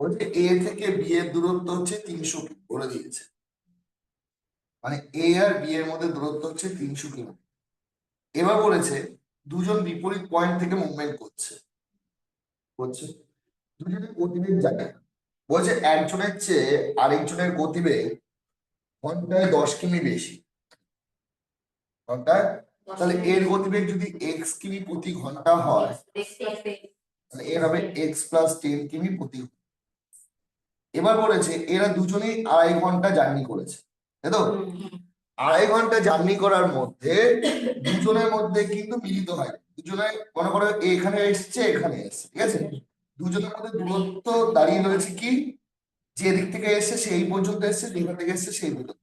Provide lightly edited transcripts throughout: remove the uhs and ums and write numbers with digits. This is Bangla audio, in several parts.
বলছে এ থেকে বি এর দূরত্ব হচ্ছে 300 বলে দিয়েছে, মানে এ আর বি এর মধ্যে দূরত্ব হচ্ছে 300 কিলোমিটার। এবার বলেছে দুজন বিপরীত পয়েন্ট থেকে মুভমেন্ট করছে, দুজনের গতিবেগ জানে। বলছে একজনের চেয়ে আরেকজনের গতিবেগ ঘন্টায় 10 কিমি বেশি, ঘন্টায়। তাহলে এর গতিবেগ যদি এক্স কিমি প্রতি ঘন্টা হয়, তাহলে এর হবে এক্স প্লাস 10 কিমি প্রতি ঘন্টা। এবার বলেছে এরা দুজনেই 2.5 ঘন্টা জার্নি করেছে, তাই তো? 2.5 ঘন্টা জার্নি করার মধ্যে দুজনের মধ্যে কিন্তু মিলিত হয়, দুজনে মনে করো এখানে এসছে এখানে এসছে, ঠিক আছে? দুজনের মধ্যে দূরত্ব দাঁড়িয়ে রয়েছে কি, যে দিক থেকে এসছে সেই পর্যন্ত এসছে, যেখান থেকে এসছে সেই পর্যন্ত।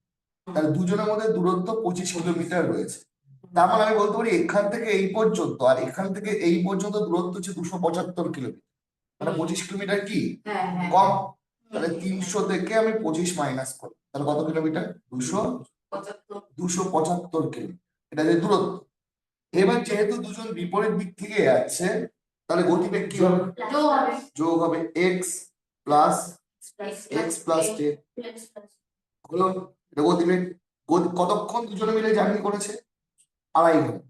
তাহলে দুজনের মধ্যে দূরত্ব 25 কিলোমিটার রয়েছে। তার মানে আমি বলতে পারি এখান থেকে এই পর্যন্ত আর এখান থেকে এই পর্যন্ত দূরত্ব হচ্ছে 275 কিলোমিটার, মানে 25 কিলোমিটার কি কম। তাহলে 300 থেকে আমি 25 মাইনাস করি, তাহলে কত কিলোমিটার? 275 কিলোমিটার, এটা যে দূরত্ব। এবার যেহেতু দুজন বিপরীত দিক থেকে যাচ্ছে, তাহলে গতিবেগ কি হবে? যোগ হবে এক্স প্লাস 10 হলো। এটা গতিবেগ। কতক্ষণ দুজনে মিলে জার্নি করেছে? 2.5 ঘন্টা।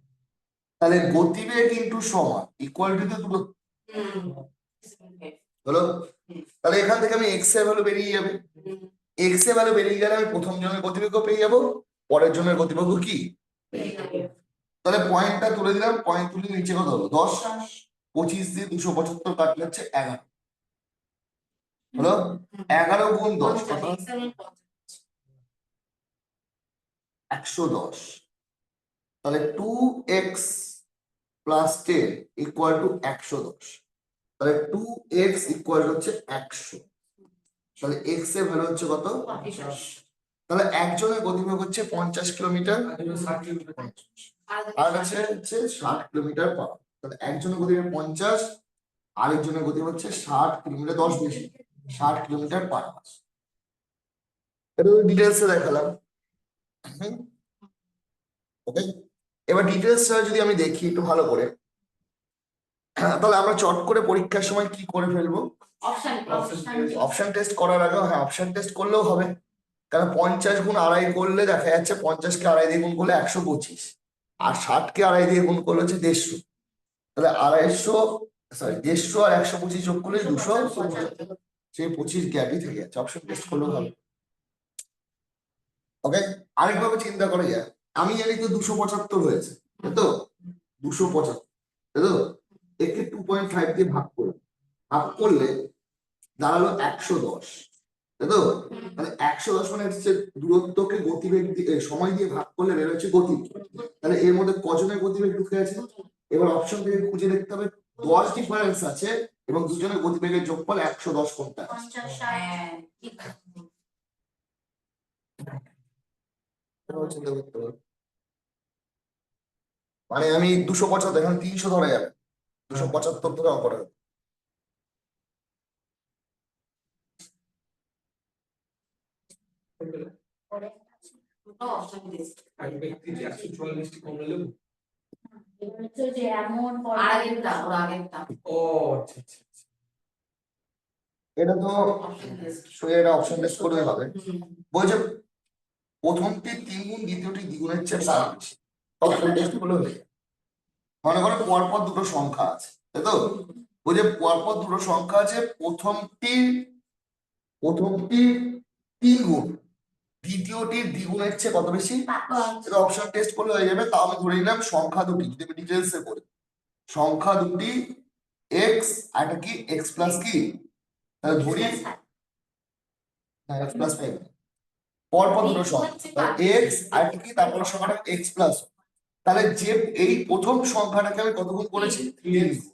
তাহলে গতিবেগ ইন্টু সময় ইকুয়াল টু দূরত্ব হলো। তাহলে এখান থেকে আমি এক্স এর ভ্যালু বেরিয়ে যাবে, এক্স এর ভ্যালু বেরিয়ে গেলে আমি প্রথম জনের গতিবেগও পেয়ে যাবো, পরের জনের গতিবেগও কি। তাহলে পয়েন্টটা তুলে দিলাম, পয়েন্ট তুলে নিচে কত হলো? 10। 25 দিয়ে 275 কাটলে হচ্ছে 11 হলো। 11 গুণ 10 কত? 110। তাহলে 2x প্লাস 10 ইকুয়াল টু 110। তাহলে 2x ইকুয়াল হচ্ছে 100। তাহলে x এর ভ্যালু হচ্ছে কত? 50। তাহলে একজনের গতিবেগ হচ্ছে 50 কিলোমিটার, আর হচ্ছে 60 কিলোমিটার পার। তাহলে একজনের গতিবেগ 50, আরেকজনের গতিবেগ হচ্ছে 60 কিলোমিটার, 10 বেশি, 60 কিলোমিটার পার আওয়ার। এটা ডিটেলসে দেখালাম। ওকে, এবার ডিটেলসটা যদি আমি দেখি একটু ভালো করে, তাহলে আমরা চট করে পরীক্ষার সময় কি করে ফেলবো? অপশন টেস্ট করার আগে, হ্যাঁ অপশন টেস্ট করলেও হবে, কারণ 50 গুণ 2.5 করলে দেখা যাচ্ছে 50 কে 2.5 দিয়ে গুণ করলে 125, আর 60 কে 2.5 দিয়ে গুণ করলে হচ্ছে 150। তাহলে 150 আর 125 যোগ করলে 200, সেই 25 গ্যাপই থেকে যাচ্ছে, অপশন টেস্ট করলেও হবে। ওকে, আরেকভাবে চিন্তা করা যায়, আমি জানি তো 275 হয়েছে, তাই তো? 275, তাই তো? একে 2.5 দিয়ে ভাগ করলে দাঁড়ালো 110, তাই তো? মানে 110 মানে হচ্ছে দূরত্বকে গতিবেগ সময় দিয়ে ভাগ করলে বের হচ্ছে গতি। তাহলে এর মধ্যে কজনের গতিবেগ ঢুকে আছে? এবার অপশন থেকে খুঁজে দেখতে হবে 10 ডিফারেন্স আছে এবং দুজনের গতিবেগের যোগফল 110 কোনটা? চিন্তা করতে হবে। মানে আমি 275, এখন 300 ধরা যাবে, 275 ধরে অঙ্কটা হবে। এটা তো এটা অপশন টেস্ট করতে হবে। বলছে প্রথমটি 3 গুণ, দ্বিতীয়টি দ্বিগুণের চেয়ে 4 বেশি, অপশন টেস্ট করলে হয়ে যায়। মনে করো পরপর দুটো সংখ্যা আছে, তাই তো? বলছে পরপর দুটো সংখ্যা আছে, প্রথমটি 3 গুণ, দ্বিতীয়টির দ্বিগুণের চেয়ে কত বেশি? এটা অপশন টেস্ট করলে হয়ে যাবে। তাও আমি ধরে নিলাম সংখ্যা দুটি, যদি আমি ডিটেলসে করি, সংখ্যা দুটি এক্স আর এটা কি এক্স প্লাস কি, তাহলে ধরি এক্স প্লাস 5, পরপর দুটো সংখ্যা এক্স আর এটা কি, তারপর সংখ্যাটা এক্স প্লাস। তাহলে যে এই প্রথম সংখ্যাটাকে আমি কত গুণ করেছি? 3 গুণ।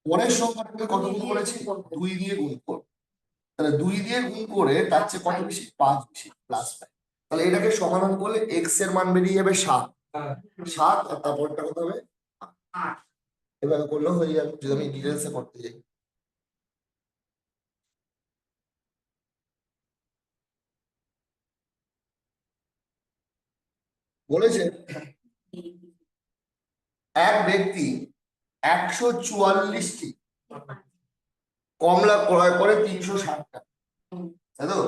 পরের সংখ্যাটাকে কত গুণ করেছি? 2 দিয়ে গুণ করব। তাহলে 2 দিয়ে গুণ করে তার চেয়ে কত বেশি? 5 বেশি, প্লাস 5। তাহলে এটাকে সমাধান করলে এক্স এর মান বেরিয়ে যাবে 7, 7 আর তারপরটা কত হবে? 8। এভাবে করলেও হয়ে যাবে যদি আমি ডিটেলসে করতে যাই। বলেছে এক ব্যক্তি 144টি কমলা ক্রয় করে 360 টাকা, তাই তো?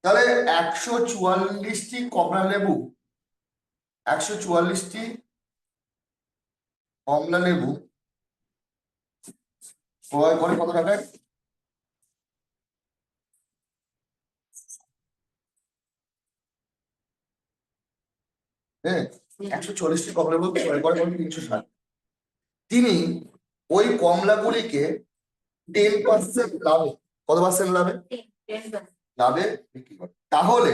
তাহলে 144টি কমলা লেবু, 144টি কমলা লেবু ক্রয় করে কত টাকায়? হ্যাঁ, 140টি কমলা লেবু ক্রয় করে 360। তিনি ওই কমলাগুলিকে 10% লাভে, কত পার্সেন্ট লাভে? লাভে বিক্রি করে। তাহলে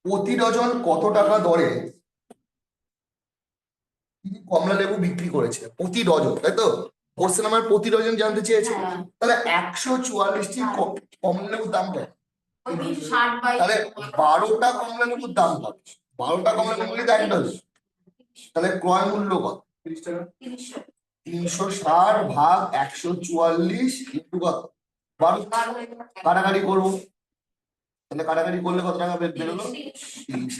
প্রতি ডজন কত টাকা দরে তিনি কমলা লেবু বিক্রি করেছে? প্রতি ডজন, তাই তো? কোশ্চেন আমার প্রতি ডজন জানতে চেয়েছে। তাহলে 144টি কমলা লেবুর দাম কত? তাহলে 12টা কমলা লেবুর দাম কত? 12টা কমলা লেবুর দাম 1 ডজন। তাহলে ক্রয় মূল্য কত? 360 ভাগ 144 ইন্টু কত? 12। কাটাকাটি করবো, তাহলে কাটাকাটি করলে কত টাকা বেরোলো? 30।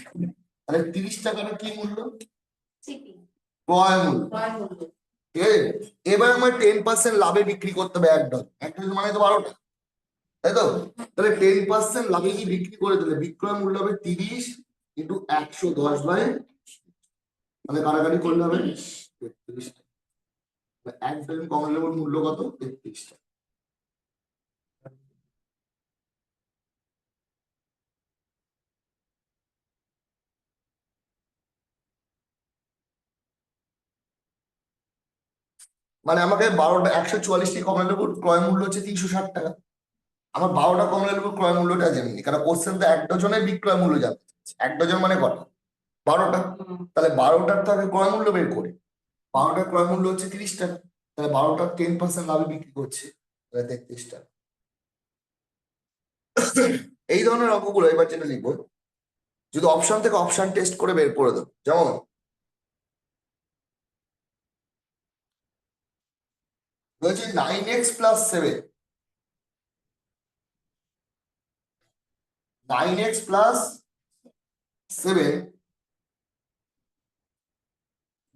তাহলে 30 টাকার কি মূল্য? ক্রয় মূল্য। ঠিক আছে, এবার আমার 10% লাভে বিক্রি করতে হবে 1 ডজন। 1 ডজন মানে তো 12টা, তাই তো? তাহলে 10% লাভে কি বিক্রি করে দিলে বিক্রয় মূল্য হবে 30 ইন্টু 110 বাই, তাহলে কাটাকাটি করলে হবে 33 টাকা। 1 ডজন কমলা লেবুর মূল্য কত? 33 টাকা। মানে আমাকে 12টা 144টি কমলা লেবুর ক্রয় মূল্য হচ্ছে 360 টাকা। আমার 12টা কমলা লেবুর ক্রয় মূল্যটা জানি, কারণ কোশ্চেন তো 1 ডজনের বিক্রয় মূল্য জানতে চাচ্ছে। 1 ডজন মানে কত? 12টা। তাহলে 12টার তো আগে ক্রয় মূল্য বের করি। 12টার ক্রয় মূল্য হচ্ছে 30 টাকা, তাহলে 12টার 10% লাভে বিক্রি করছে, তাহলে 33 টাকা। এই ধরনের অঙ্কগুলো এবার যেটা লিখবো, যদি অপশন থেকে অপশন টেস্ট করে বের করে দেবো। যেমন বলছি 9x+7, 9x+7,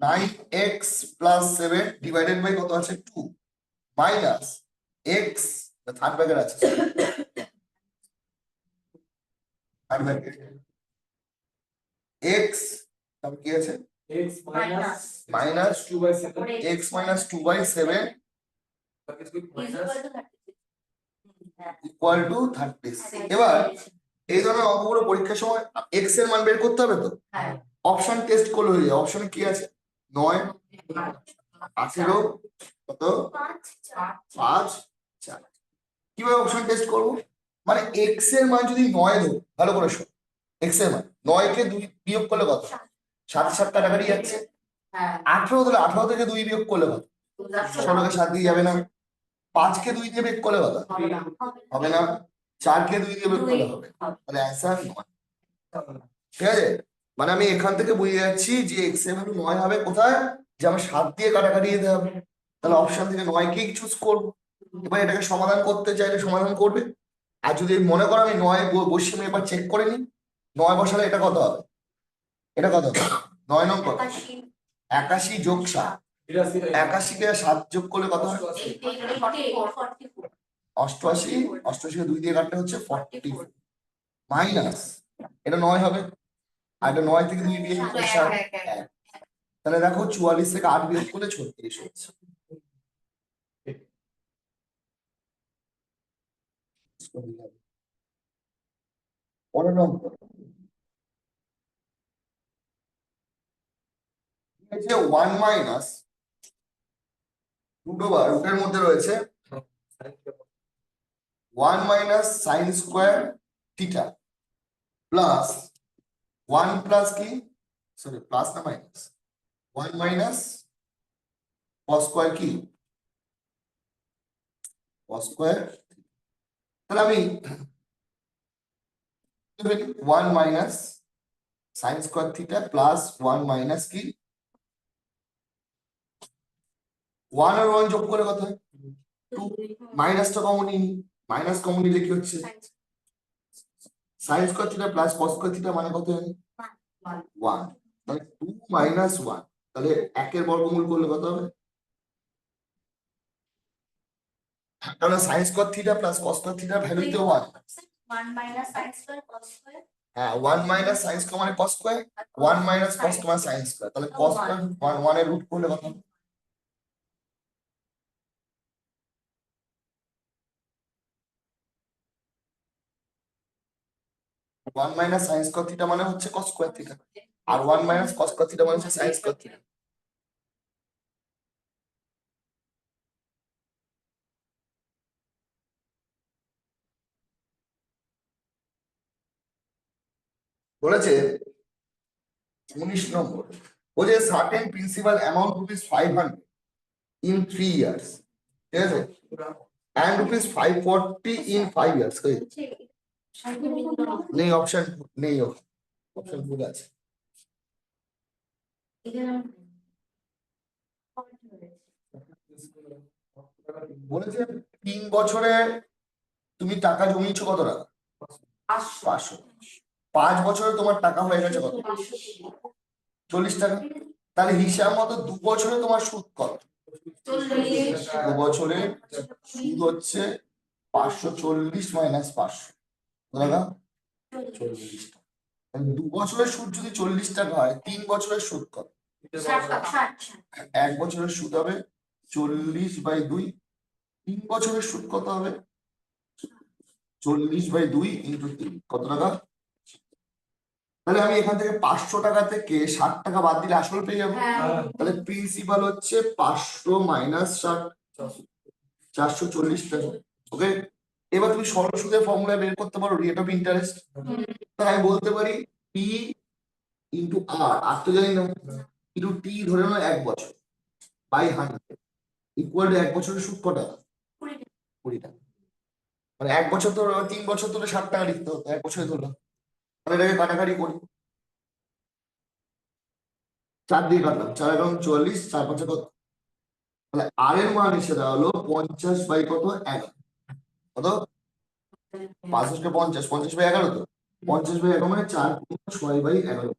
9x+7 divided by কত আছে? 2 মাইনাস এক্স, থার্ড ব্র্যাকেট আছে, থার্ড ব্র্যাকেট এক্স, তারপর কি আছে? Minus x minus 2/7 equal to 36। এবার এই ধরনের অঙ্কগুলো পরীক্ষার সময় এক্স এর মান বের করতে হবে তো, অপশন টেস্ট করলে হয়ে যায়। অপশনে কি আছে? 9, 18, কত? 5, 4। কিভাবে অপশন টেস্ট করবো? মানে এক্স এর মান যদি 9 ধরো, ভালো করে শোনো, এক্স এর মান 9 কে 2 বিয়োগ করলে কত? 7 7 কাটাকাটি যাচ্ছে। 18 তাহলে 18 থেকে 2 বিয়োগ করলে কত? 16 কে 7 দিয়ে যাবে না। 5 কে 2 দিয়ে বিয়োগ করলে কত হবে? না। 4 কে 2 দিয়ে বিয়োগ করলে হবে। তাহলে অ্যান্সার 9। ঠিক আছে, মানে আমি এখান থেকে বুঝে যাচ্ছি যে এক্স এর ভ্যালু 9 হবে কোথায়? যে আমার 7 দিয়ে কাটাকাটি যেতে হবে, তাহলে অপশন থেকে 9 কেই চুজ করব। এবার এটাকে সমাধান করতে চাইলে সমাধান করবে। আর যদি মনে করো আমি 9 বসিয়ে আমি এবার চেক করে নিই, 9 বসালে এটা কত হবে? এটা কত হবে? 9 নং কত? 81 যোগ 7, 81 কে 7 যোগ করলে কত হয়? 88, 88 কে 2 দিয়ে কাটলে হচ্ছে 44 মাইনাস এটা 9 হবে, আর এটা 9 থেকে 2 বিয়োগ করলে 7। তাহলে দেখো 44 থেকে 8 বিয়োগ করলে 36 হচ্ছে। পরের নম্বর 1 মাইনাস রুটের মধ্যে রয়েছে 1 minus sine square theta plus 1 plus কি, সরি প্লাস না মাইনাস, 1 মাইনাস কস স্কোয়ার কি, কস স্কোয়ার। তাহলে আমি 1 minus sine square theta plus 1 minus কি, 1 আর 1 যোগ করে কত হয়? 2। মাইনাসটা কমন নিই, মাইনাস কমন নিলে কি হচ্ছে? Sine square theta plus cos square theta মানে কত জানি? 1। তাহলে 2 মাইনাস 1, তাহলে 1 এর বর্গমূল করলে কত হবে? কারণ sine square theta plus cos square থিটার ভ্যালু তো 1। 1 minus sin square cos square হ্যাঁ 1 মাইনাস সাইন স্কোয়ার মানে কস স্কোয়ার, 1 মাইনাস কস মানে সাইন স্কোয়ার, তাহলে কস স্কোয়ার 1 এর রুট করলে কত? 1 মাইনাস সাইন স্কোয়ার থিটা মানে হচ্ছে কস স্কোয়ার থিটা, আর 1 মাইনাস কস স্কোয়ার থিটা মানে হচ্ছে সাইন স্কোয়ার থিটা। বলেছে 19 নম্বর, বলে certain principal amount rupees 500 in 3 years, ঠিক আছে, and rupees 540 in 5 years। নেই অপশন, নেই অপশন ভুল আছে। বলেছে 3 বছরে তুমি টাকা জমিয়েছো কত টাকা? 500। 5 বছরে তোমার টাকা হয়ে গেছে কত? 40 টাকা। তাহলে হিসাব মতো 2 বছরে তোমার সুদ কত? 2 বছরে সুদ হচ্ছে 540 মাইনাস 500 টাকা, 40 টাকা। 2 বছরের সুদ যদি 40 টাকা হয়, 3 বছরের সুদ কত? 1 বছরের সুদ হবে 40/2। 3 বছরের সুদ কত হবে? 40/2 ইন্টু 3, কত টাকা? তাহলে আমি এখান থেকে 500 টাকা থেকে 60 টাকা বাদ দিলে আসল পেয়ে যাবো। তাহলে প্রিন্সিপাল হচ্ছে 500 মাইনাস 60, 440 টাকা। ওকে, এবার তুমি সরল সুদের ফর্মুলা বের করতে পারো, রেট অফ ইন্টারেস্ট। তাই আমি বলতে পারি পি ইন্টু আর তো জানি না, ইন্টু টি ধরে নাও 1 বছর বাই 100 ইকুয়াল টু 1 বছরের সুদ কত টাকা? 20 টাকা। মানে 1 বছর ধরে 3 বছর ধরে 60 টাকা লিখতে হতো, 1 বছরে ধরলাম। তাহলে এটাকে কাটাকাটি করি, 4 দিয়ে কাটলাম, 4 এবং 44, 4 5 কত? তাহলে আর এর মান এসে দাঁড়ালো 50 বাই কত? 11। কত? 5 50, 50/11 তো, 50/11 মানে 4 6/11।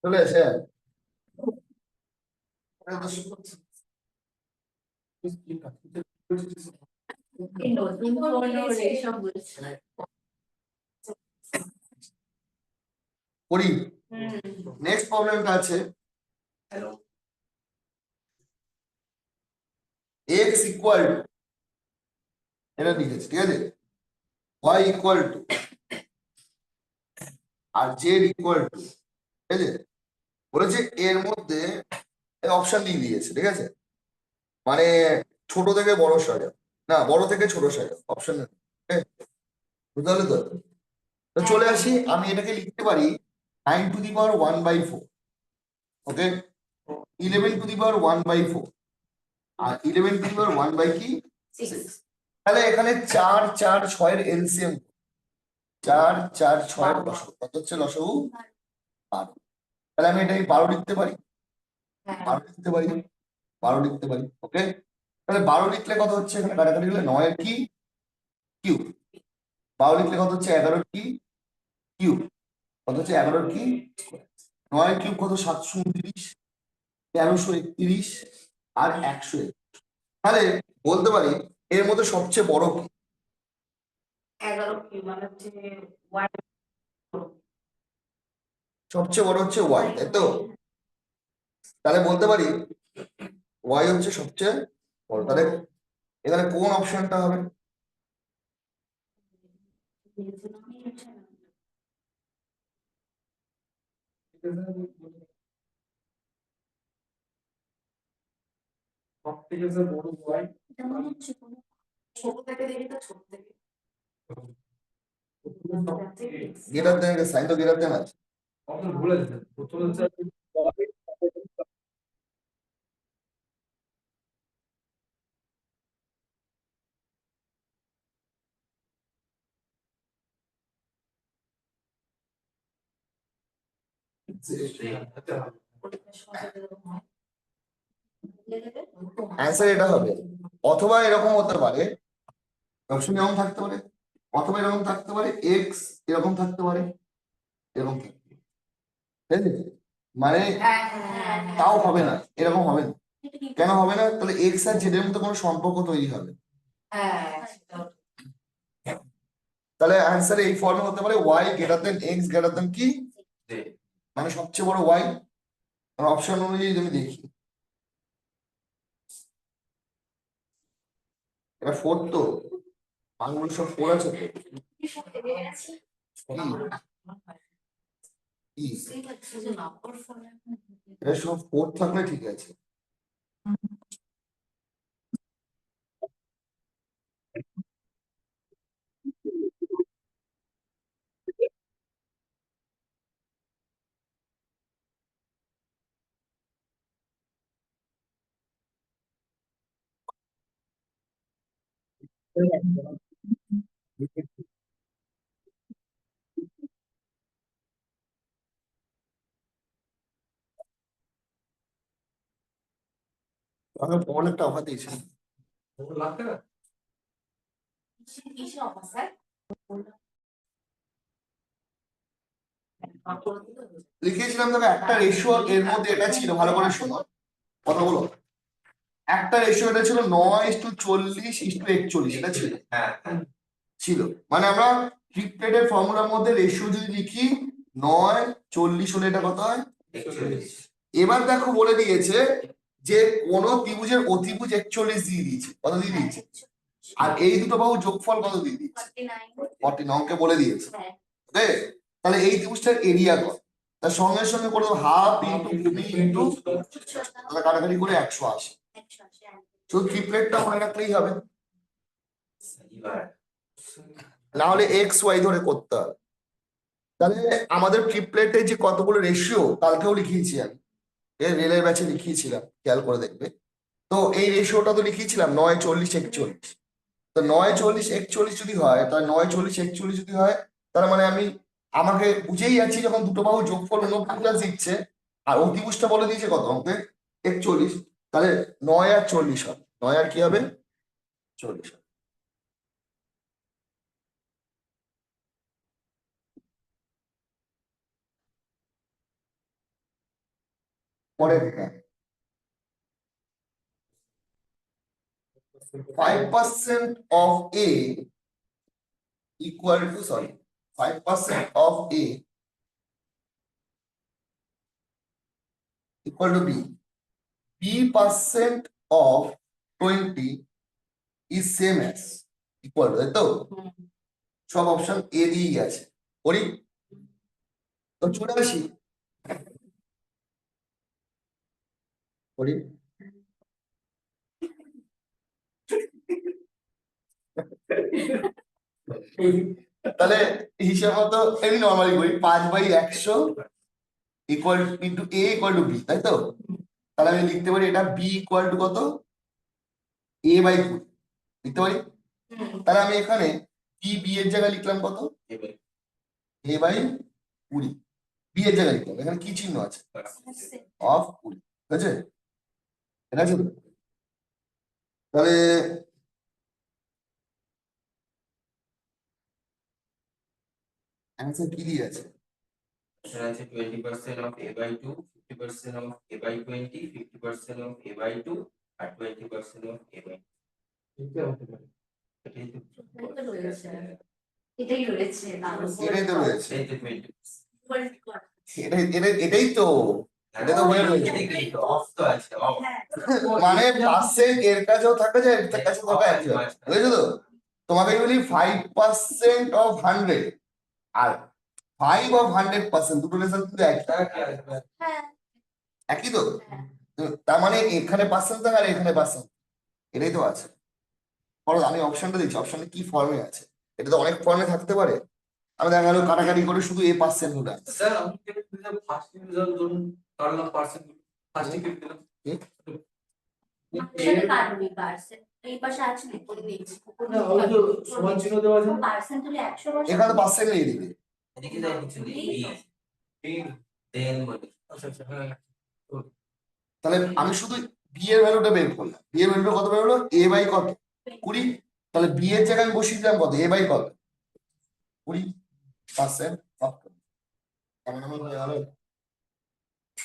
চলে এসে করি। নেক্সট প্রবলেমটা আছে x ইকুয়াল টু, এটা লিখেছি ঠিক আছে, y ইকুয়াল টু আর z ইকুয়াল টু, ঠিক আছে। বলেছে এর মধ্যে অপশন দিয়ে দিয়েছে, ঠিক আছে, মানে ছোট থেকে বড় সাজা, না বড় থেকে ছোট সাজা অপশন, বুঝতে পারলে তো? তো চলে আসি, আমি এটাকে লিখতে পারি 9^1/4, ওকে, 11^1/4, আর 11^1 বাই কি 6। তাহলে এখানে 4 4 6 এর এলসিএম, 4 4 6 এর লসাগু কত হচ্ছে? লসাগু 12। তাহলে আমি এটাকে 12 লিখতে পারি, 12 লিখতে পারি, 12 লিখতে পারি, ওকে। তাহলে 12 লিখলে কত হচ্ছে? এখানে কাটাকাটি গেলে 9 এর কি কিউব, 12 লিখলে কত হচ্ছে? 11 এর কি কিউব, কত হচ্ছে? 11 এর কি, 9 এর কিউব কত? 729, 1331 আর 101। তাহলে বলতে পারি এর মধ্যে সবচেয়ে বড় কি? 11 কি মানে হচ্ছে y, সবচেয়ে বড় হচ্ছে ওয়াই, তাই তো? তাহলে বলতে পারি ওয়াই হচ্ছে সবচেয়ে বড়। তাহলে এখানে কোন অপশনটা হবে? যেমন হচ্ছে কোনো ছোট থেকে দেখি তো ছোট থেকে গ্রেটার দেন সাইন তো গ্রেটার দেন আছে অ্যান্সার এটা হবে অথবা এরকম হতে পারে অপশন এরকম থাকতে পারে অথবা এরকম থাকতে পারে এক্স এরকম থাকতে পারে এরকম থাকতে পারে ঠিক আছে? মানে তাও হবে না এরকম হবে না কেন হবে না তাহলে এক্স আর জেড এর মধ্যে কোনো সম্পর্ক তৈরি হবে তাহলে অ্যান্সার এই ফর্মে হতে পারে y greater than x greater than কি মানে সবচেয়ে বড় ওয়াই অপশন অনুযায়ী যদি দেখি এটা ফোর তো আঙুল সব ফোর আছে তো কি? এটা সব ফোর থাকলে ঠিক আছে আমার বড় একটা অফার দিয়েছে লিখেছিলাম তবে একটা রেশিও এর মধ্যে এটা ছিল ভালো করে শোনো কথা বলো একটা রেশিও এটা ছিল 9:40:41 এটা ছিল ছিল মানে আমরা ট্রিপলেটের ফর্মুলার মধ্যে রেশিও যদি লিখি 9:40 হলে এটা কত হয় এবার দেখো বলে দিয়েছে যে কোন ত্রিভুজের অতিভুজ 41 দিয়ে দিয়েছে কত দিয়ে দিয়েছে আর এই দুটো বাহু যোগফল কত দিয়ে দিয়েছে 49 কে বলে দিয়েছে ওকে তাহলে এই ত্রিভুজটার এরিয়া কত তার সঙ্গে সঙ্গে করে হাফ ইন্টু ভূমি ইন্টু তাহলে কাটাকাটি করে 180 শুধু ট্রিপলেটটা মনে রাখলেই হবে না হলে এক্স ওয়াই ধরে করতে হবে তাহলে আমাদের ট্রিপলেটে যে কতগুলো রেশিও কালকেও লিখিয়েছি আমি রেলের ব্যাচে লিখিয়েছিলাম খেয়াল করে দেখবে তো এই রেশিওটা তো লিখিয়েছিলাম 9:40:41 তো 9:40:41 যদি হয় তাহলে 9:40:41 যদি হয় তার মানে আমাকে বুঝেই যাচ্ছি যখন দুটো বাহু যোগফল 49 দিচ্ছে আর অতিভুজটা বলে দিয়েছে কত অঙ্কে 41 তাহলে 9 আর 40 হবে 9 আর কি হবে 40 হবে পরের 5% of A equal to 5% of A equal to B. B% of 20 is same as equal to তো সব অপশন এ দিয়েই আছে করি তো চলে আসি করি তাহলে হিসাব মতো এমনি নর্মালি করি 5/100 equal into a equal to b তাই তো তাহলে আমি লিখতে পারি এটা বি ইকুয়াল টু কত a/20 লিখতে পারি তাহলে আমি এখানে বি এর জায়গায় লিখলাম কত a/20 বি এর জায়গায় লিখলাম এখানে কি চিহ্ন আছে অফ 20 ঠিক আছে এটা আছে তো? তাহলে অ্যান্সার কি দিয়ে আছে 20% of a/2, 50% of a/20, 50% of a/2 R 20% of a/2 এটাই তো এটাই রয়েছে এটাই তো রয়েছে এই যে 20 এটাই তো এটা তো হয়ে রয়েছে অফ তো আছে অফ মানে পার্সেন্ট এর কাছেও থাকা যায় এর কাছেও থাকা আছে বুঝেছো তো তোমাকে বলি 5% of 100 আর 5 of 100% দুটো রেজাল্ট কিন্তু একই তো তার মানে এখানে পার্সেন্ট থাকে আর এখানে পার্সেন্ট, এটাই তো আছে। বলো আমি অপশনটা দিচ্ছি, অপশনটা কি ফর্মে আছে, এটা তো অনেক ফর্মে থাকতে পারে। আমি দেখা গেল কাটাকাটি করে শুধু এ পার্সেন্ট হলো আছে। স্যার আমি কেটে দিলাম ফার্স্ট ডিভিশন ধরুন কাটলাম পার্সেন্ট ফার্স্ট কেটে দিলাম সেটা কাটবি পার্সেন্ট এই পাশে আছে না করে দিয়েছি না ওই তো সমান চিহ্ন দেওয়া আছে পার্সেন্ট তুলে 100 বসে এখানে পার্সেন্ট নিয়ে দিবে। এদিকে যাই কিছু নেই তিন দেন বলে আচ্ছা আচ্ছা হ্যাঁ তাহলে আমি শুধু বি এর ভ্যালুটা বের করলাম, বি এর ভ্যালুটা কত বের হলো, এ বাই কত 20, তাহলে বি এর জায়গায় আমি বসিয়ে দিলাম কত, এ বাই কত 20%। কেমন এমন হয়ে গেল,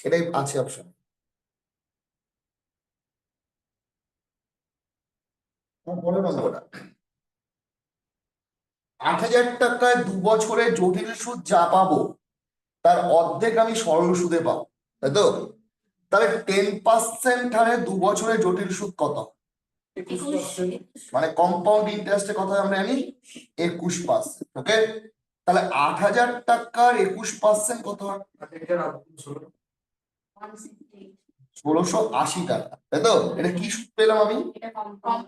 এটাই আছে অপশন। পরের নম্বরটা 8,000 টাকায় 2 বছরে জটিল সুদ যা পাবো তার অর্ধেক আমি সরল সুদে পাবো, তাই তো? তাহলে 10% হারে 2 বছরে জটিল সুদ কত, 21%। মানে কম্পাউন্ড ইন্টারেস্টের কথা আমরা জানি 21%। ওকে, তাহলে 8,000 টাকার 21% কত হয়, 1,680 টাকা, তাই তো? এটা কি সুদ পেলাম আমি, এটা কম্পাউন্ড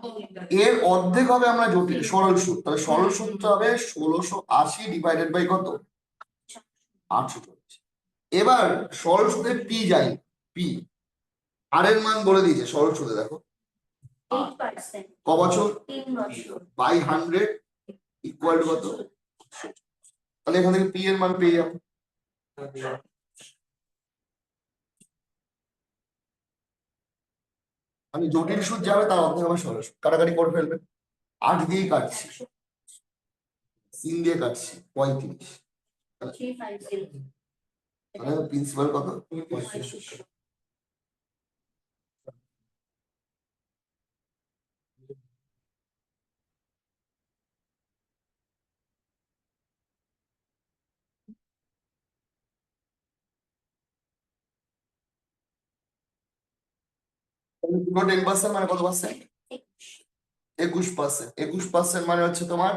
এর অর্ধেক হবে আমরা জটিল সরল সুদ, তাহলে সরল সুদটা হবে 1,680 ডিভাইডেড বাই কত 840। এবার সরল সুদে পি যাই, পি আর এর মান বলে দিয়েছে সরল সুদে, দেখো 8% ক বছর 3 বছর বাই 100 ইকুয়াল টু কত, তাহলে এখান থেকে পি এর মান পেয়ে যাবো। আমি জটিল সুদ যাবে তার অর্ধেক আমার সরল সুদ, কাটাকাটি করে ফেলবে, 8 দিয়েই কাটছি, 3 দিয়ে কাটছি 35, 350 তাহলে প্রিন্সিপাল কত 35। পুরো 10% মানে কত পার্সেন্ট, 21%, 21% মানে হচ্ছে তোমার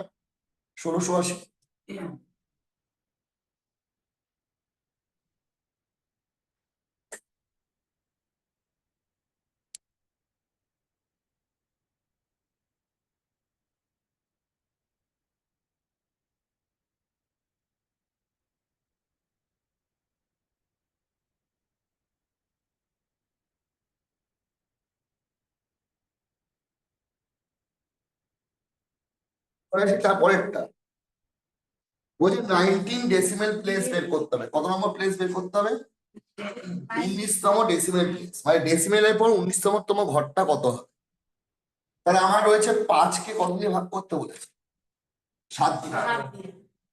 1,680। তারপরেরটা বলছি 19 ডেসিমেল প্লেস বের করতে হবে, কত নম্বর প্লেস বের করতে হবে, 19তম ডেসিমেল প্লেস, মানে ডেসিমেলের পর 19তম ঘরটা কত হবে। তাহলে আমার রয়েছে 5 কে কত দিয়ে ভাগ করতে বলেছে, 7 দিয়ে।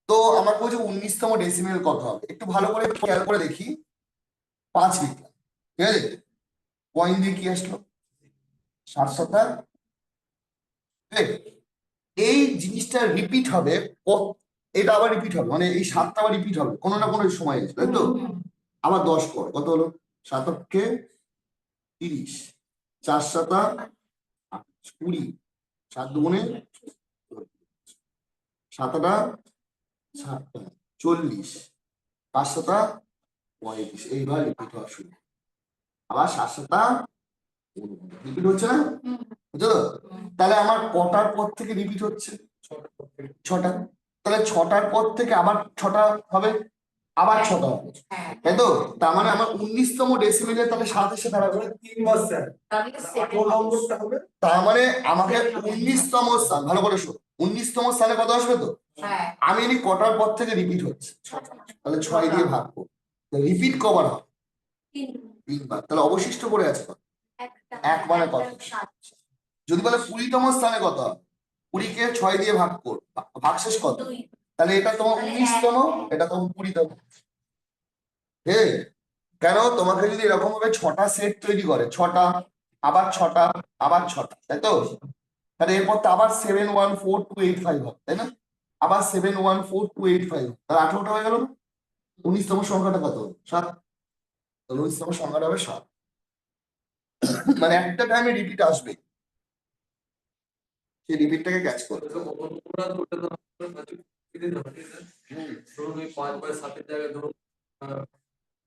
তো আমার বলছে 19তম ডেসিমেল কত হবে, একটু ভালো করে খেয়াল করে দেখি, 5 লিখলাম, ঠিক আছে, পয়েন্ট দিয়ে কি আসলো 7 এই জিনিসটা রিপিট হবে, এটা আবার রিপিট হবে, মানে এই 7টা আবার রিপিট হবে কোনো না কোনো সময়, তাই তো? আবার 10 কর, কত হলো 7কে 30, 4 7 20, 7 দুগুণে 7 40, 5 35, এইবার রিপিট হওয়া শুরু, আবার 7 রিপিট হচ্ছে না, বুঝছো তো? তাহলে আমার কটার পর থেকে রিপিট হচ্ছে, 6টা, তাহলে 6টার পর থেকে আবার 6টা হবে, আবার 6টা হবে, তাই তো? তার মানে আমার 19তম ডেসিমেলে তাহলে 7 এসে দাঁড়াবে 3%। নম্বরটা হবে তার মানে আমাকে 19তম স্থান, ভালো করে শোনো, 19তম স্থানে কত আসবে তো, আমি জানি কটার পর থেকে রিপিট হচ্ছে, তাহলে 6 দিয়ে ভাগ করব, রিপিট কবার হবে 3বার, তাহলে অবশিষ্ট পড়ে আছে কত, 1 মানে কত, যদি বলে 20তম স্থানে কত হবে, 20কে 6 দিয়ে ভাগ করব, ভাগশেষ কত, তাহলে এটা তোমার 19তম, এটা তোমার 20তম। হ্যাঁ, কেন তোমাকে যদি এরকম ভাবে 6টা সেট তৈরি করে, 6টা আবার 6টা আবার 6টা, তাই তো? তাহলে এরপর তো আবার 714,285 হবে, তাই না? আবার 714,285, তাহলে 18টা হয়ে গেল না? 19তম সংখ্যাটা কত, 7, তাহলে 19তম সংখ্যাটা হবে 7, মানে একটা টাইমে রিপিট আসবে, সেই রিপিটটাকে ক্যাচ করবে। ধরুন ওই 5/7 জায়গায় ধরুন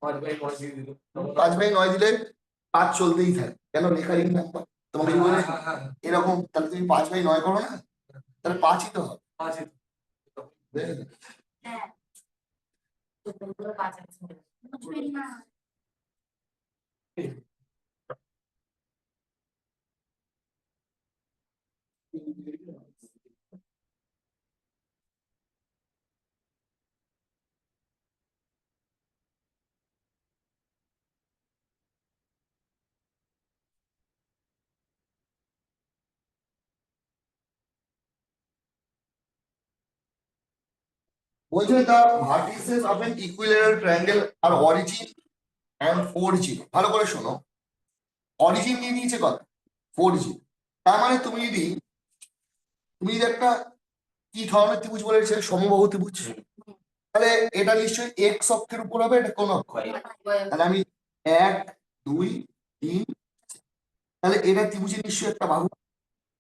5/9 দিয়ে দিল 5/9 দিলে 5 চলতেই থাকে, কেন লেখারই নাম্বার তোমাকে যদি বলে এরকম, তাহলে তুমি 5/9 করো না, তাহলে 5ই তো হবে, আছে বুঝলে? হ্যাঁ তো তোমরা কাজ আছে বুঝবেন না বলছে the vertices of an equilateral triangle are origin and 4 0। ভালো করে শোনো, অরিজিন দিয়ে দিয়েছে কত, 4 0। তার মানে তুমি যদি একটা কি ধরনের ত্রিভুজ বলেছে, সমবাহু ত্রিভুজ, তাহলে এটা নিশ্চয়ই এক্স অক্ষের উপর হবে, এটা কোন অক্ষ? তাহলে আমি 1 2 3, তাহলে এটা ত্রিভুজের নিশ্চয়ই একটা বাহু,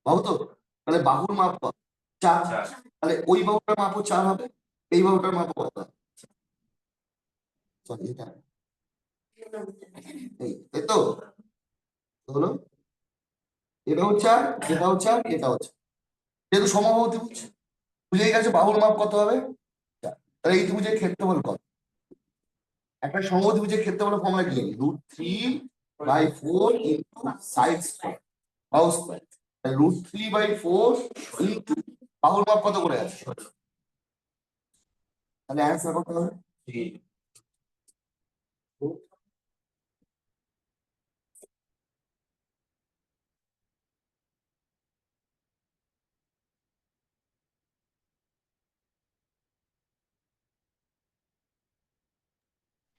বাহু তো, তাহলে বাহুর মাপ কত? 4। তাহলে ওই বাহুটার মাপও 4 হবে, এই বাহুটার মাপও কত হবে? Sorry, এটা এই তো হলো, এটাও 4, এটাও 4, এটাও 4, যেহেতু সমবাহু ত্রিভুজ, বুঝেই গেছে বাহুর মাপ কত হবে 4। তাহলে এই ত্রিভুজের ক্ষেত্রফল কত? একটা সমবাহু ত্রিভুজের ক্ষেত্রফল ফর্মুলা কি জানি, √3/4 ইনটু সাইড স্কয়ার, বাহু স্কয়ার। তাহলে √3/4 ইনটু বাহুর মাপ কত করে আছে, তাহলে অ্যান্সার কত হবে?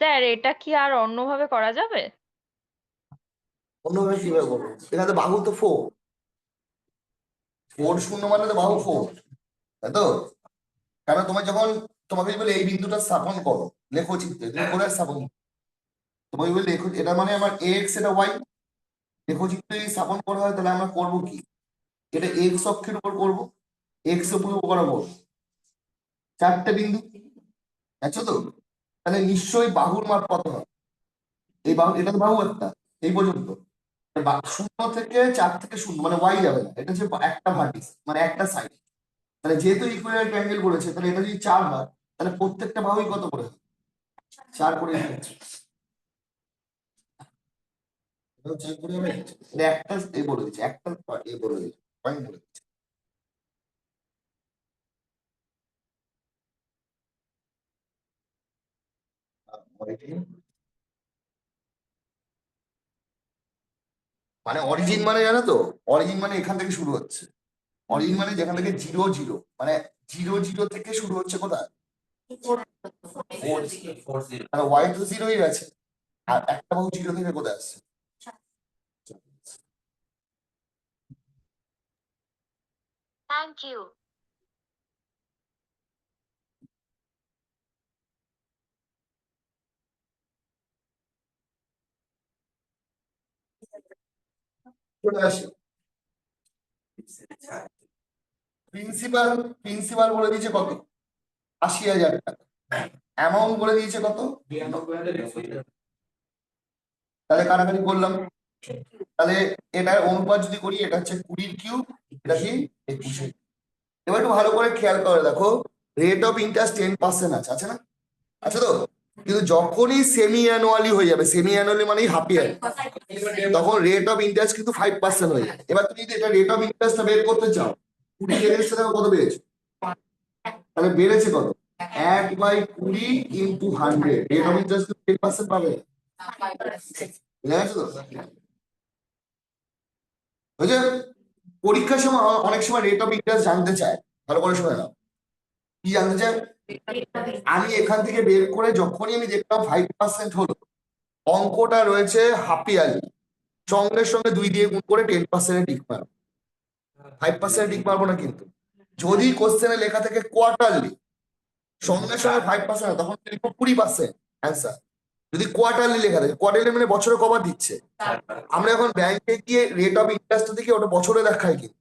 স্যার এটা কি আর অন্যভাবে করা যাবে? অন্যভাবে কিভাবে বলবো, এখানে তো বাহু তো 4, 4 শূন্য মানে তো বাহু 4, তাই তো? কারণ তোমার যখন তোমাকে বলে এই বিন্দুটা স্থাপন করো লেখচিত্রে, তুমি করে স্থাপন করো। তোমাকে বলে লেখো এটা মানে আমার এক্স, এটা ওয়াই, লেখচিত্রে যদি স্থাপন করা হয় তাহলে আমরা করবো কি, এটা এক্স অক্ষের উপর করবো, এক্স উপর করাবো 4টে বিন্দু, আচ্ছা তো? তাহলে নিশ্চয়ই বাহুর মাপ কত হবে, এই বাহু, এটা তো বাহু একটা, এই পর্যন্ত 0 থেকে 4 থেকে 0 মানে ওয়াই যাবে না, এটা হচ্ছে একটা ভার্টিস মানে একটা সাইড। তাহলে যেহেতু ইকুয়াল ট্রায়াঙ্গেল বলেছে, তাহলে এটা যদি 4 হয়, তাহলে প্রত্যেকটা বাহুই কত করে হবে? 4 করে হবে। এটাও 4 করে হবে, এটা একটা এ বলে দিচ্ছে, একটা এ বলে দিচ্ছে, পয়েন্ট বলে দিচ্ছে। মানে অরিজিন মানে জানো তো, অরিজিন মানে এখান থেকে শুরু হচ্ছে, অরিজিন মানে যেখান থেকে 0 0, মানে 0 0 থেকে শুরু হচ্ছে কোথায়, 4 0 মানে ওয়াই তো 0ই আছে, আর একটা বাহু 0 থেকে কোথায় আসছে? Thank you. চলে আসে প্রিন্সিপাল, প্রিন্সিপাল বলে দিয়েছে কত, 80,000 টাকা, অ্যামাউন্ট বলে দিয়েছে কত, 92,100 তাহলে কাটাকাটি করলাম, তাহলে এটার অনুপাত যদি করি, এটা হচ্ছে 20 কিউব, এটা কি 21। এবার একটু ভালো করে খেয়াল করে দেখো, রেট অফ ইন্টারেস্ট 10% আছে, আছে না, আছে তো? কিন্তু যখনই সেমি অ্যানুয়ালি হয়ে যাবে, সেমি অ্যানুয়ালি মানে হাফ ইয়ার, তখন রেট অফ ইন্টারেস্ট কিন্তু 5% হয়ে যাবে। এবার তুমি যদি এটা রেট অফ ইন্টারেস্টটা বের করতে চাও, 20 এগেন্স্টে দেখো কত বেড়েছে, তাহলে বেড়েছে কত, 1/20 ইন্টু 100, রেট অফ ইন্টারেস্ট 10% পাবে, বুঝা গেছে তো? বুঝলে, পরীক্ষার সময় অনেক সময় রেট অফ ইন্টারেস্ট জানতে চায়, ভালো করে শুনে নাও, কি জানতে চায়, আমি এখান থেকে বের করে যখনই আমি দেখলাম 5% হলো, অঙ্কটা রয়েছে হাফ ইয়ারলি, সঙ্গে সঙ্গে 2 দিয়ে গুণ করে 10% টিক মারবো, 5% টিক মারবো না কিন্তু। যদি কোশ্চেনে লেখা থাকে কোয়ার্টারলি, সঙ্গে সঙ্গে 5% তখন লিখবো 20% অ্যান্সার। যদি কোয়ার্টারলি লেখা থাকে, কোয়ার্টারলি মানে বছরে কবার দিচ্ছে, আমরা এখন ব্যাংকে গিয়ে রেট অফ ইন্টারেস্ট দেখি, ওটা বছরে দেখায় কিন্তু,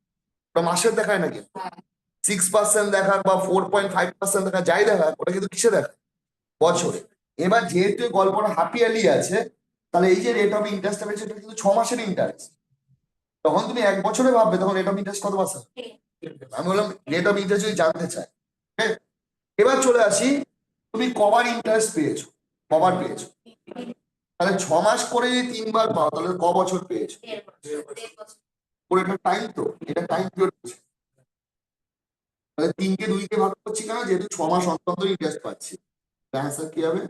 ওটা মাসের দেখায় না কিন্তু, 6% দেখাক বা 4.5% দেখা, যাই দেখাক, ওটা কিন্তু কিসে দেখায়, বছরে। এবার যেহেতু এই গল্পটা হাফ ইয়ারলি আছে, তাহলে এই যে রেট অফ ইন্টারেস্ট পেয়েছে এটা কিন্তু 6 মাসের ইন্টারেস্ট। তখন তুমি 1 বছরে ভাববে তখন রেট অফ ইন্টারেস্ট কত পার্সেন্ট। আমি বললাম রেট অফ ইন্টারেস্ট যদি জানতে চাই, হ্যাঁ। এবার চলে আসি, তুমি কবার ইন্টারেস্ট পেয়েছো, কবার পেয়েছো, তাহলে 6 মাস করে যদি 3 বার পাও তাহলে ক বছর পেয়েছো, পুরো এটা টাইম, তো এটা টাইম পিরিয়ড। তাহলে 3 কে 2 কে ভাগ করছি না, যেহেতু 6 মাস অন্তর ইন্টারেস্ট পাচ্ছি, অ্যান্সার কি হবে?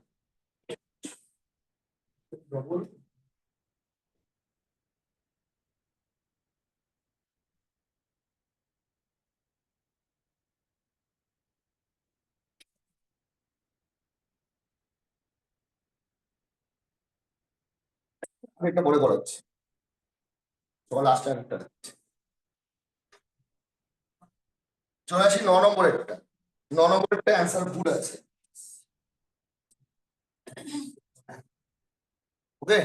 আমি একটা পরে করাচ্ছি, চল লাস্ট একটা চলে আসি 9 নম্বরেরটা। 9 নম্বরেরটা অ্যান্সার ভুল আছে, ওকে।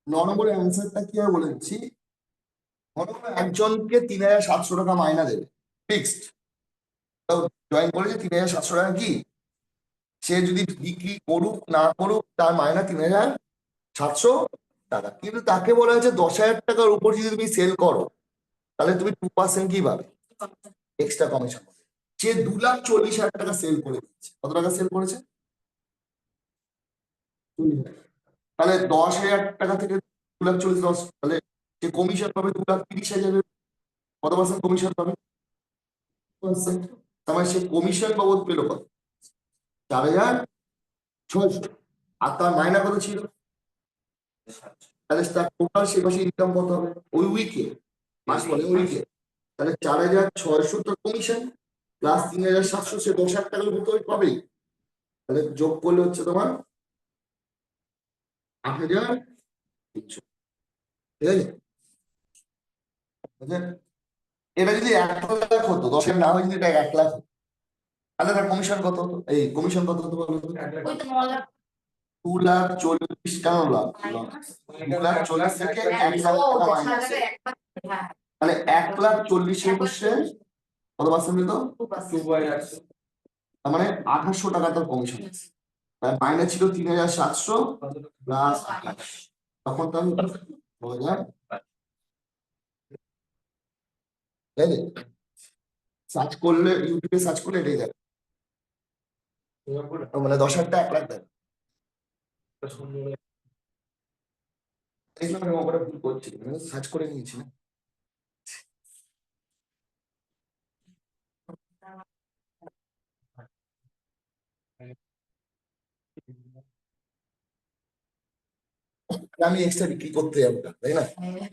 9 নম্বরের অ্যান্সারটা কি হবে বলে দিচ্ছি। মনে করো একজনকে 3700 টাকা মাইনা দেবে ফিক্সড, জয়েন করেছে 3700 টাকা, কি সে যদি বিক্রি করুক না করুক তার মাইনা 3700 টাকা, কিন্তু তাকে বলা হয়েছে 10,000 টাকার উপর যদি তুমি সেল করো তাহলে তুমি 2% কি পাবে, এক্সট্রা কমিশন। সে 2,40,000 টাকা সেল করে দিচ্ছে, কত টাকা সেল করেছে, 40,000। তাহলে 10,000 টাকা থেকে 2,40,000, তাহলে সে কমিশন পাবে 2,30,000, কত পার্সেন্ট কমিশন পাবে, 2%। তার মানে সে কমিশন বাবদ পেলো কত, 4,600, আর তার মাইনা কত ছিল, তাহলে তার টোটাল সে মাসে ইনকাম কত হবে ওই উইকে, মাস বলে উইকে, তাহলে 4,600 তো কমিশন প্লাস 3,700, সে 10,000 টাকার মতো পাবেই। তাহলে যোগ করলে হচ্ছে তোমার 8,300, ঠিক আছে। এটা যদি 1,00,000 হতো, 10,000 না হয়ে যদি এটা 1,00,000 হতো তাহলে তার কমিশন কত হতো, এই কমিশন কত হতো বলো তো? 2,40,000 কেন লাভ, 2,40,000 থেকে 1,00,000 টাকা মাইনাস, মানে 1,40,000 বসে কত পার্সেন্ট দিত, তার মানে 800 টাকা তার কমিশন, তার মাইনে ছিল 3,700 প্লাস 28, তখন তার 2,000, সার্চ করলে ইউটিউবে সার্চ করলে এটাই দেবে, মানে 10,000 টা 1,00,000 দেবে। এই জন্য আমি ওপরে ভুল করছি, আমি সার্চ করে নিয়েছি না। আমি এক্সট্রা বিক্রি করতে যাবো না, তাই না,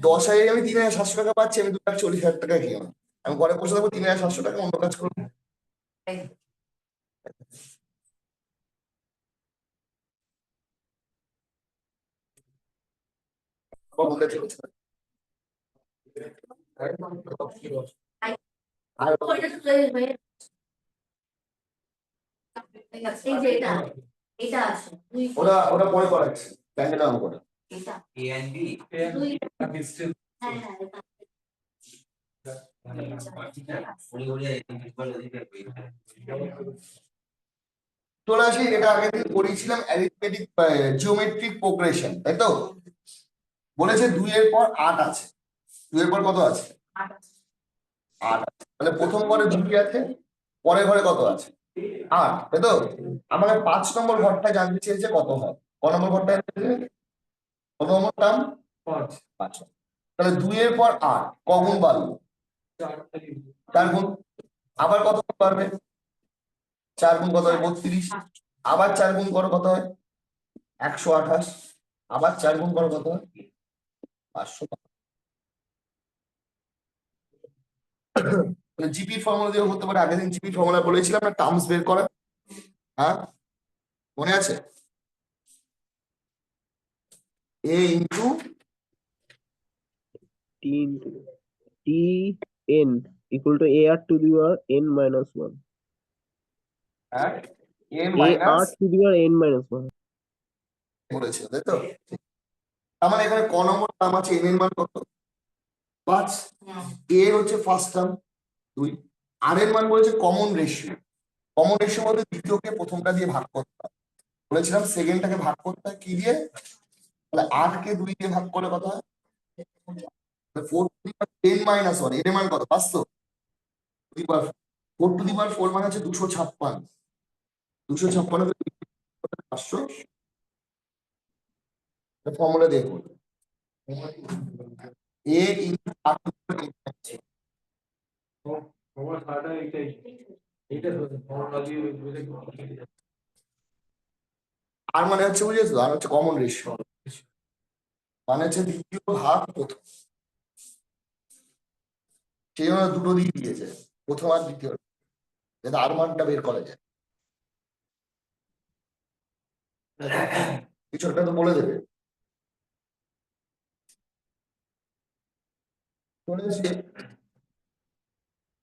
10,000 আমি 3,700 টাকা পাচ্ছি, আমি 2,40,000 টাকা কি আমার, আমি ঘরে বসে থাকবো 3,700 টাকা অন্য কাজ করবো। আবার বলতে চলেছে। আর ওরা ওরা পরে করাচ্ছে, ব্যাংকে নাম করে। A and B চলে আসি, এটা আগের দিন পড়িয়েছিলাম অ্যারিথমেটিক জিওমেট্রিক প্রোগ্রেশন, তাই তো। বলেছে 2 এর পর 8 আছে, 2 এর পর কত আছে, 8 আছে, তাহলে প্রথম ঘরে 2 আছে, পরের ঘরে কত আছে, 8, তাই তো। আমাকে 5 নম্বর ঘরটা জানতে চেয়েছে কত হয়, ক নম্বর ঘরটা জানতে চেয়েছে? কত নম্বর টার্ম, 5। তাহলে 2 এর পর 8 ক গুণ বাড়লো, 4 গুণ, আবার কত গুণ বাড়বে, 4 গুণ কত হয় 32, আবার 4 গুণ করো কত হয় 128, আবার 4 গুণ করো কত হয় 500। জিপি ফর্মুলা দিয়ে হতে পারে, আগের দিন জিপি ফর্মুলা বলেছিলাম না টার্মস বের করা, হ্যাঁ মনে আছে, a into t into t n equal to ar to the power n minus 1. a ar minus to the power n minus 1. বলেছিল, তাই তো। তার মানে এখানে ক নম্বর টার্ম আছে n এর মান কত 5, a হচ্ছে ফার্স্ট টার্ম 2, আর এর মান বলেছে কমন রেশিও, কমন রেশিও বলতে দ্বিতীয়কে প্রথমটা দিয়ে ভাগ করতে হবে, বলেছিলাম সেকেন্ডটাকে ভাগ করতে হয় কি দিয়ে, তাহলে 8 কে 2 দিয়ে ভাগ করলে কত হয় 4 টু দি পাওয়ার 10 মাইনাস 1, এর মান কত 500, 4 টু দি পাওয়ার 4 মানে হচ্ছে 256, 256 কে 500 ফর্মুলা দিয়ে করবে a ইনটু r আমার ধারণা এইটাই, এইটা ফর্মুলা দিয়ে বুঝে আর মানে হচ্ছে বুঝেছো, আর হচ্ছে কমন রেশিও, মানে হচ্ছে দ্বিতীয় ভাগ প্রথম, সেই জন্য দুটো দিয়ে দিয়েছে, প্রথম আর দ্বিতীয়, যাতে আর মানটা বের করা যায়। কিছু একটা তো বলে দেবে। বলেছে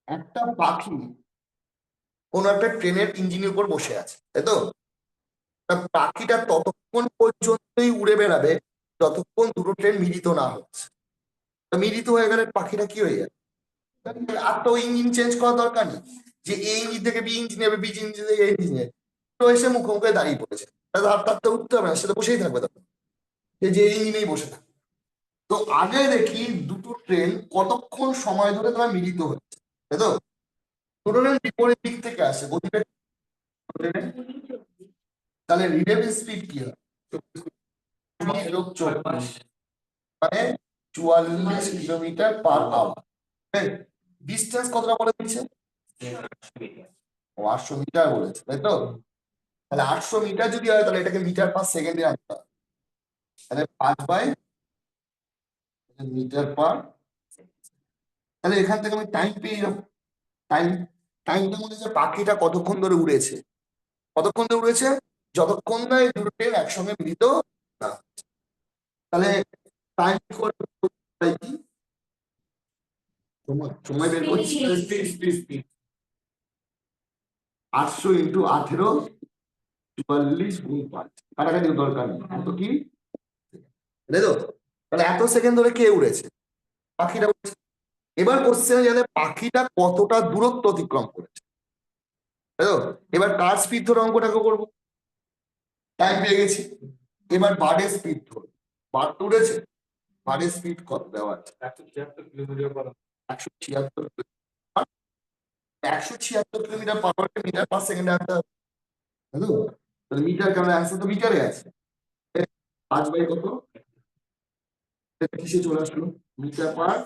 একটা পাখি কোন একটা ট্রেনের ইঞ্জিনের উপর বসে আছে, তাই তো? তা পাখিটা ততক্ষণ পর্যন্তই উড়ে বেড়াবে যতক্ষণ দুটো ট্রেন মিলিত না হচ্ছে। তা মিলিত হয়ে গেলে পাখিটা কি হয়ে যাবে, আর তো ইঞ্জিন চেঞ্জ করার দরকার নেই, যে এই ইঞ্জিন থেকে বি ইঞ্জিন যাবে, বি ইঞ্জিন থেকে এই ইঞ্জিনে তো এসে মুখোমুখি দাঁড়িয়ে পড়েছে, তার তো উঠতে হবে না, সেটা বসেই থাকবে তখন, সে যে ইঞ্জিনেই বসে থাকবে। তো আগে দেখি দুটো ট্রেন কতক্ষণ সময় ধরে তারা মিলিত হচ্ছে, তাই তো? দুটো ট্রেন বিপরীত দিক থেকে আসে, গতিবেগ, তাহলে রিলেটিভ স্পিড কি হয়, 24, মানে 44 কিলোমিটার পার আওয়ার। ডিস্টেন্স কতটা বলে দিচ্ছে, 800 মিটার বলেছে, তাই তো? তাহলে 800 মিটার যদি হয় তাহলে এটাকে মিটার পার সেকেন্ডে আনতে হবে, তাহলে 5/মিটার পার। তাহলে এখান থেকে আমি টাইম পেয়ে যাবো, টাইম, টাইমটা মনে হচ্ছে পাখিটা কতক্ষণ ধরে উড়েছে, কতক্ষণ ধরে উড়েছে, যতক্ষণ না এই দুটো ট্রেন একসঙ্গে মিলিত না হচ্ছে। তাহলে টাইম কি, সময় বের করছি, 800 ইন্টু 18, 44 গুণ 5, কাটাকাটি দরকার নেই, এত কি, তাই তো? তাহলে এত সেকেন্ড ধরে কে উড়েছে, পাখিটা উড়েছে। এবার কোশ্চেন জানে পাখিটা কতটা দূরত্ব অতিক্রম করেছে, তাই তো? এবার কার স্পিড ধরে অঙ্কটাকে করবো, টাইম পেয়ে গেছি, এবার বার্ডের স্পিড ধরবো, বার্ড তো উড়েছে, বার্ডের স্পিড কত দেওয়া আছে 176 কিলোমিটার পার 176, 176 কিলোমিটার পার আওয়ারকে মিটার পার সেকেন্ডে আনতে হবে, তাই তো? তাহলে মিটার কেন, অ্যান্সার তো মিটারে আছে, 5/কত, কিসে চলে আসলো, মিটার পার।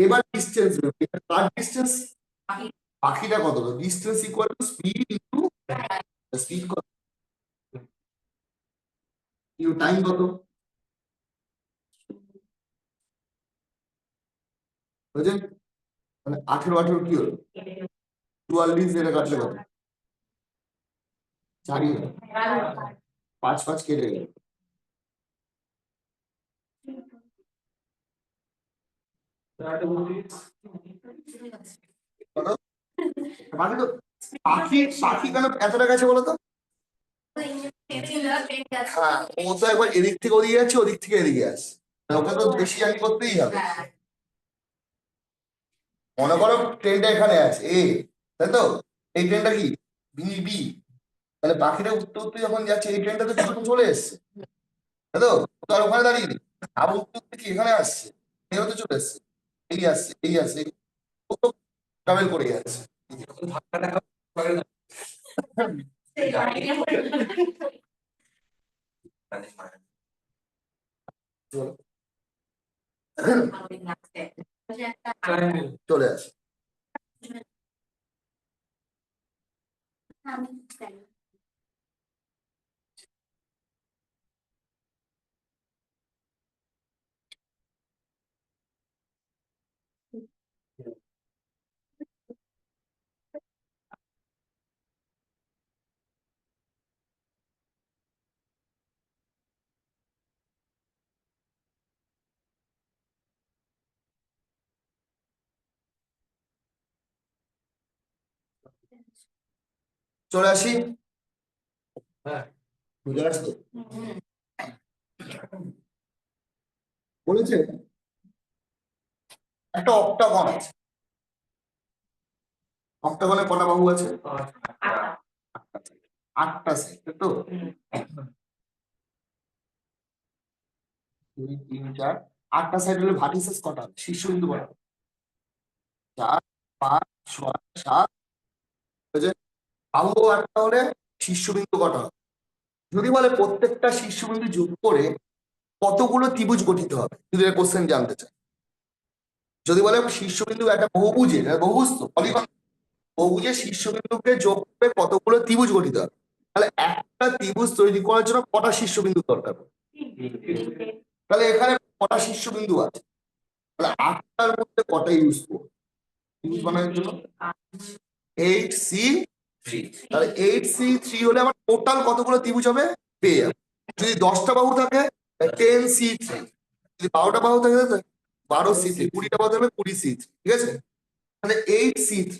এবার ডিস্টেন্স, কার ডিস্টেন্স, পাখিটা কত, distance equal to speed into speed কত, ইউ টাইম কত, বুঝলেন? মানে 18 কি হলো, 44 যেটা কাটলে কত, 4ই হলো, 5 কেটে গেল, কত? পাখি তো, পাখি কেন এতটা কাছে বলো তো, হ্যাঁ, ও তো একবার এদিক থেকে ওদিকে যাচ্ছে, ওদিক থেকে এদিকে আসছে, ওকে তো বেশি জানি করতেই হবে। মনে করো ট্রেনটা এখানে আছে এ, তাই তো? এই ট্রেনটা কি বি বি, তাহলে পাখিটা উত্তর উত্তর যখন যাচ্ছে এই ট্রেনটা তো যখন চলে এসছে, তাই তো? ও তো আর ওখানে দাঁড়িয়ে নেই, আবার উত্তর থেকে এখানে আসছে, এও তো চলে এসছে, এই আসছে এই আসছে, ও তো ট্রাভেল করে যাচ্ছে। ধাক্কাটা করে না চলো, টাইমে চলে আসে, চলে আসি, হ্যাঁ বুঝে আসছে তো? বলেছে একটা অক্টাগন আছে, অক্টাগনে কটা বাহু আছে, 8টা। 8টা সাইড, তো 2 3 4 8টা সাইড হলে ভার্টিসেস কটা হবে? শীর্ষবিন্দু কটা? 4 5 6 7 হয়েছে। বাহু 8টা হলে শীর্ষবিন্দু কটা হবে? যদি বলে প্রত্যেকটা শীর্ষবিন্দু যোগ করে কতগুলো ত্রিভুজ গঠিত হবে, যদি কোশ্চেন জানতে চায়। যদি বলে শীর্ষবিন্দু একটা বহুভুজের, বহুভুজ তো পলিগন, বহুভুজের শীর্ষবিন্দুকে যোগ করে কতগুলো ত্রিভুজ গঠিত হবে, তাহলে একটা ত্রিভুজ তৈরি করার জন্য কটা শীর্ষবিন্দু দরকার? তাহলে এখানে কটা শীর্ষবিন্দু আছে? তাহলে 8টার মধ্যে কটা ইউজ করবো ত্রিভুজ বানানোর জন্য? 8C3। তাহলে 8C3 হলে আমার টোটাল কতগুলো ত্রিভুজ হবে পেয়ে যাবে। যদি 10টা বাহু থাকে 10C3, যদি 12টা বাহু থাকে 12C3, 20টা বাহু থাকলে 20C3, ঠিক আছে? তাহলে 8C3,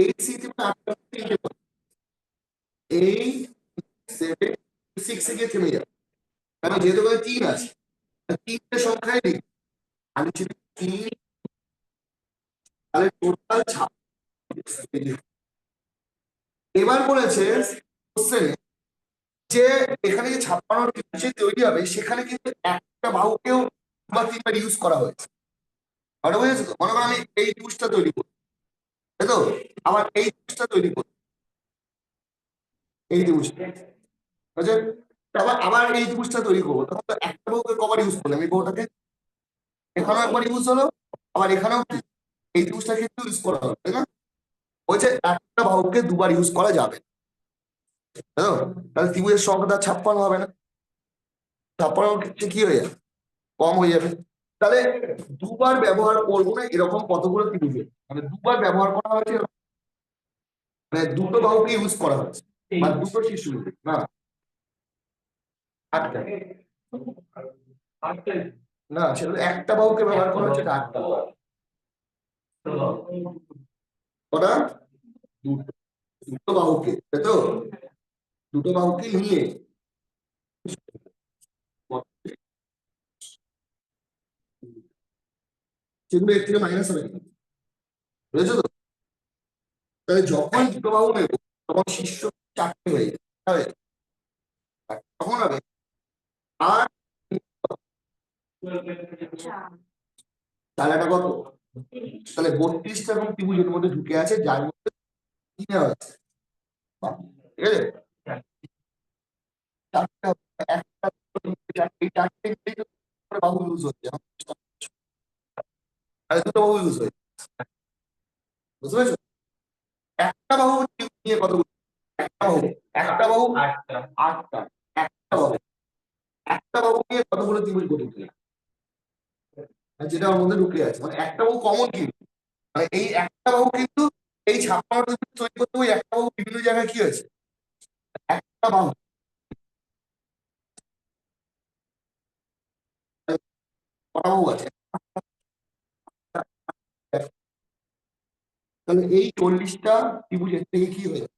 8C3 8 7 6 গিয়ে থেমে যাবে, কারণ যেহেতু 3 আছে, 3টে সংখ্যায় নেই, আমি যদি 3, তাহলে টোটাল 56। এবার বলেছে কোশ্চেনে যে এখানে যে 56 ত্রিভুজ তৈরি হবে সেখানে কিন্তু একটা বাহুকেও 2 বা 3 বার ইউজ করা হয়েছে। আর বুঝেছো তো? মনে করো আমি এই ত্রিভুজটা তৈরি করি, তাই তো? আবার এই ত্রিভুজটা তৈরি করি, এই ত্রিভুজটা, বুঝলে? আবার আবার এই ত্রিভুজটা তৈরি করবো, তখন তো একটা বাহুকে কবার ইউজ করলাম? এই বাহুটাকে এখানেও একবার ইউজ হলো, আবার এখানেও কি এই ত্রিভুজটাকে একটু ইউজ করা হলো, তাই না? বলছে একটা বাহুকে 2 বার ইউজ করা যাবে, তাই তো? তাহলে ত্রিভুজের সংখ্যা 56 হবে না, 56 ক্ষেত্রে কি হয়ে যাবে? কম হয়ে যাবে। তাহলে 2 বার ব্যবহার করবো না এরকম কতগুলো ত্রিভুজে, মানে 2 বার ব্যবহার করা হয়েছে, মানে দুটো বাহুকে ইউজ করা হয়েছে, বা দুটো শীর্ষবিন্দু না 8টা না, সেটা একটা বাহুকে ব্যবহার করা হচ্ছে 8টা। কটা? দুটো, দুটো বাহুকে, তাই তো? দুটো বাহুকে নিয়ে সেগুলো এর থেকে মাইনাস হবে না, বুঝেছো তো? তাহলে যখন দুটো বাহু নেব তখন শীর্ষ 4টে হয়ে যাবে, তখন হবে আর তাহলে এটা কত? তাহলে 32টা এবং ত্রিভুজের মধ্যে ঢুকে আছে, যার মধ্যে কি নেওয়া হচ্ছে, ঠিক আছে? চারটা, একটা, এই 4টে বাহু ইউজ হচ্ছে, আর দুটো বাহু ইউজ হচ্ছে, বুঝতে পেরেছো? একটা বাহু নিয়ে কতগুলো? একটা বাহু 8টা, একটা বাহু, একটা বাহু নিয়ে কতগুলো ত্রিভুজ গঠিত, যেটা ওর মধ্যে ঢুকে আছে, মানে একটা বাহু কমন কিন্তু, মানে এই একটা বাহু কিন্তু এই 56 ত্রিভুজ তৈরি করতে ওই একটা বাহু বিভিন্ন জায়গায় কি হয়েছে, একটা বাহু, কটা বাহু আছে? তাহলে এই 40টা ত্রিভুজের থেকে কি হয়ে যাবে,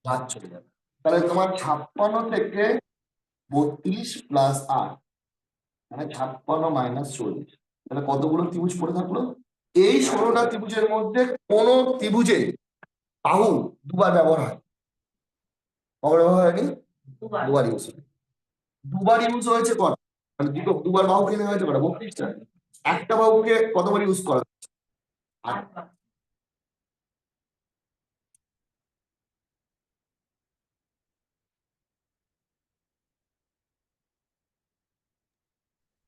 বাদ চলে যাবে। তাহলে তোমার 56 থেকে 32 প্লাস 8, মানে 56 মাইনাস 40, তাহলে কতগুলো ত্রিভুজ পড়ে থাকলো? এই 16টা ত্রিভুজের মধ্যে কোন ত্রিভুজে বাহু 2 বার ব্যবহার হয়? কবার ব্যবহার হয়নি? 2 বার ইউজ হয়। 2 বার ইউজ হয়েছে কত? মানে দুটো 2 বার বাহু কিনে হয়েছে কটা? 32টা। একটা বাহুকে কতবার ইউজ করা? 8 বার।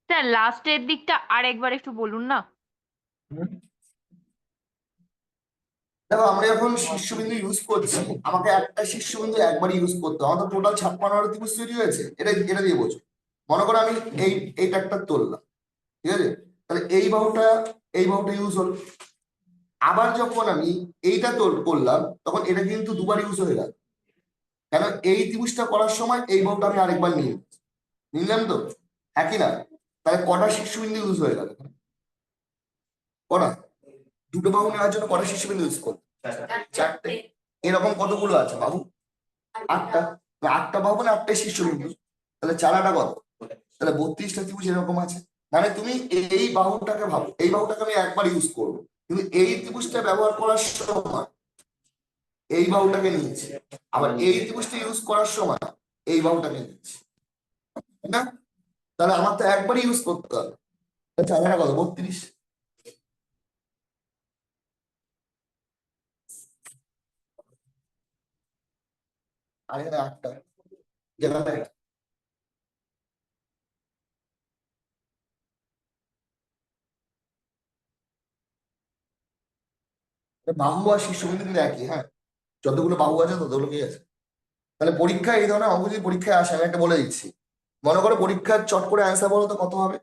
স্যার লাস্টের দিকটা আর একবার একটু বলুন না। দেখো আমরা যখন শীর্ষবিন্দু ইউজ করছি, আমাকে একটা শীর্ষবিন্দু একবার ইউজ করতে হবে, আমাদের টোটাল 56 ত্রিভুজ তৈরি হয়েছে, এটা দিয়ে বোঝো। মনে করো আমি এই একটা তুললাম, ঠিক আছে? তাহলে এই বাহুটা ইউজ হলো, আবার যখন আমি এইটা করলাম তখন এটা কিন্তু 2 বার ইউজ হয়ে গেল, কেন এই ত্রিভুজটা করার সময় এই বাহুটা আমি আরেকবার নিলাম তো, একই না? তাহলে কটা শীর্ষবিন্দু ইউজ হয়ে গেল? কটা? দুটো বাহু নেওয়ার জন্য কটা শীর্ষবিন্দু ইউজ করতে? 4টে। এরকম কতগুলো আছে বাহু? 8টা। 8টা বাহু মানে 8টাই শীর্ষবিন্দু, তাহলে 4 কত? তাহলে 32টা ত্রিভুজ এরকম আছে। মানে তুমি এই বাহুটাকে ভাবো, এই বাহুটাকে আমি একবার ইউজ করবো, কিন্তু এই ত্রিভুজটা ব্যবহার করার সময় এই বাহুটাকে নিয়েছি, আবার এই ত্রিভুজটা ইউজ করার সময় এই বাহুটাকে নিয়েছি, তাই না? তাহলে আমার তো একবারই ইউজ করতে হবে। চার ভাড়া কত? 32। আর এখানে 8টা যেখানে বাহু আর শীর্ষবিন্দু কিন্তু একই, হ্যাঁ, যতগুলো বাহু আছে ততগুলো কি আছে। তাহলে পরীক্ষায় এই ধরনের অঙ্ক যদি পরীক্ষায় আসে, আমি একটা বলে দিচ্ছি, মনে করো পরীক্ষার চট করে অ্যান্সার বলো তো কত হবে।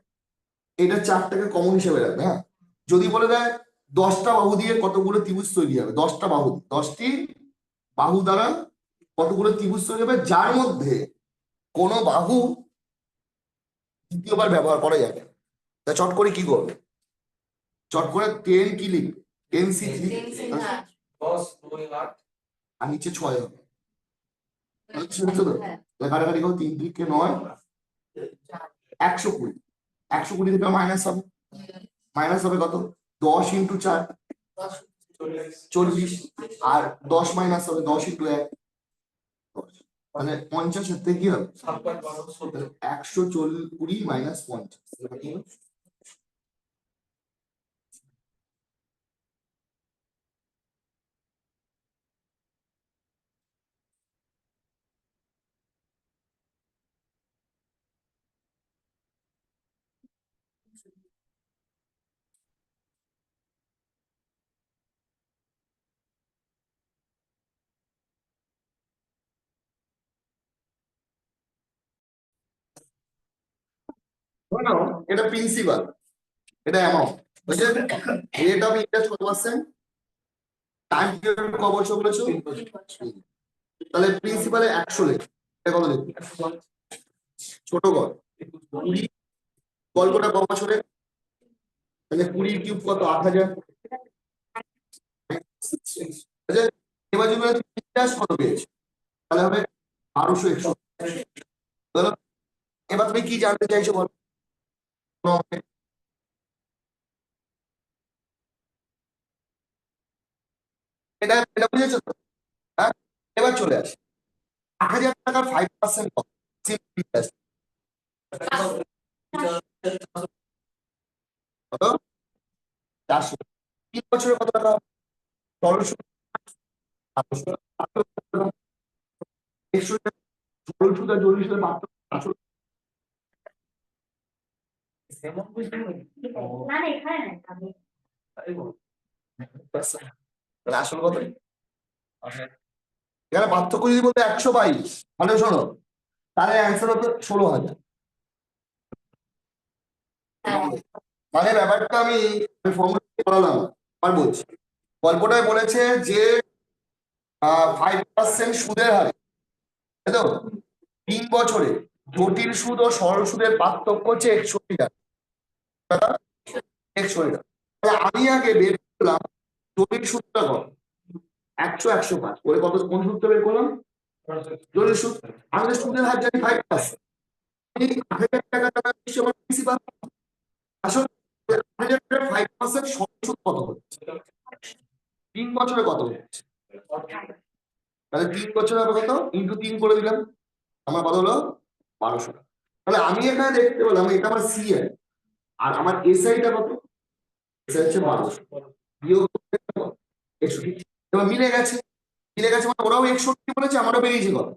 এটা 4টাকে কমন হিসেবে রাখবে, হ্যাঁ। যদি বলে দেয় 10টা বাহু দিয়ে কতগুলো ত্রিভুজ তৈরি হবে, 10টা বাহু, 10টি বাহু দ্বারা কতগুলো ত্রিভুজ তৈরি হবে, যার মধ্যে কোনো বাহু দ্বিতীয়বার ব্যবহার করা যাবে। তা চট করে কি করবে? চট করে 10 কি লিখবে? 10C3, 10 9 8 আর নিচে 6 হবে। শুনছো তো? কাটাকাটি করো, 3 3 9, 120। 120 থেকে মাইনাস হবে, মাইনাস হবে কত? 10 ইন্টু 4 40, আর 10 মাইনাস হবে 10 ইন্টু 1 10। মানে 50 এর থেকে কি হবে? 7 12 17 120 মাইনাস 50। এটা প্রিন্সিপাল, এটা অ্যামাউন্ট, বুঝলে? রেট অফ ইন্টারেস্ট কত পার্সেন্ট? টাইম পিরিয়ড ক বছর বলেছো? তাহলে প্রিন্সিপালে 100 লেখ, এটা কত লিখবে? ছোট গড় 20, গল্পটা ক বছরে? তাহলে 20 কিউব কত? 8000। আচ্ছা, এবার যদি বলে ইন্টারেস্ট কত পেয়েছে, তাহলে হবে 1261। বলো, এবার তুমি কি জানতে চাইছো বলো? এটা এটা বুঝেছো তো? হ্যাঁ, এবার চলে আসে 8000 টাকার 5% কত? Simple interest কত? 400। 3 বছরে কত টাকা? 1200। 100 টাকা। 1200 আর 40 এর মাত্র 400। না না এখানে না তাহলে আসল কত? এখানে পার্থক্য যদি বলতে 122, তাহলে শোনো, তাহলে অ্যান্সার হতো 16,000। মানে ব্যাপারটা আমি ফর্মুলা বলালাম, আর বলছি গল্পটায় বলেছে যে 5% সুদের হারে, তাই তো? 3 বছরে জটিল সুদ ও সরল সুদের পার্থক্য হচ্ছে 61 টাকা। 61 টাকা। তাহলে আমি আগে বের করলাম জটিল সুদটা কত? 100 105 করে কত? কোন সূত্র বের করলাম? জটিল সুদ। আমি তো সুদের হার জানি 5%। এই 8000 টাকা টাকা হিসেবে প্রিন্সিপাল, আসলে 8000 টাকার 5% সরল সুদ কত হচ্ছে? 3 বছরে কত হচ্ছে? তাহলে 3 বছরে হবে কত? ইন্টু 3 করে দিলাম, আমার কত হলো? 1200 টাকা। তাহলে আমি এখানে দেখতে পেলাম এটা আমার সিএ, আর আমার এসআইটা কত? এসআই হচ্ছে 1200 বিয়োগ 61। এবার মিলে গেছে, মিলে গেছে মানে ওরাও 61 বলেছে, আমারও বেরিয়েছে কত?